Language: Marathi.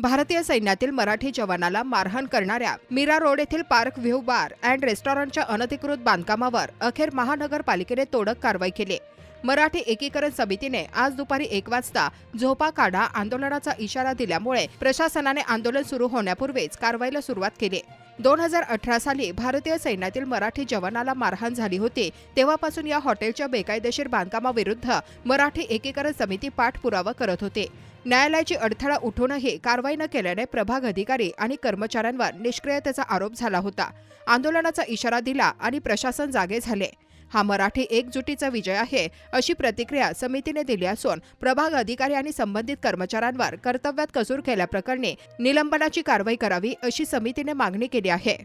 भारतीय सैन्यातील मराठी जवानाला मारहाण करणाऱ्या मीरा रोड येथील पार्क व्ह्यू बार अँड रेस्टॉरंटच्या अनधिकृत बांधकामावर अखेर महानगरपालिकेने तोडक कारवाई केली। मराठी एकीकरण समितीने आज दुपारी 1 वाजता झोपा काढा आंदोलनाचा इशारा दिल्यामुळे प्रशासनाने आंदोलन सुरू होण्यापूर्वीच कारवाईला सुरुवात केली। 2018 साली भारतीय सैन्यातील मराठी जवानाला मारहाण झाली होती, तेव्हापासून या हॉटेलच्या बेकायदेशीर बांधकामाविरुद्ध मराठी एकीकरण समिती पाठपुरावा करत होती। न्यायालयाची अडथळा उठूनही कारवाई न केल्याने प्रभाग अधिकारी आणि कर्मचाऱ्यांवर निष्क्रियतेचा आरोप झाला होता। आंदोलनाचा इशारा दिला आणि प्रशासन जागे झाले। हा मराठी एकजुटीचा विजय आहे अशी प्रतिक्रिया समितीने दिली असून प्रभाग अधिकारी आणि संबंधित कर्मचाऱ्यांवर कर्तव्यात कसूर केल्याप्रकरणी निलंबनाची कारवाई करावी अशी समितीने मागणी केली आहे।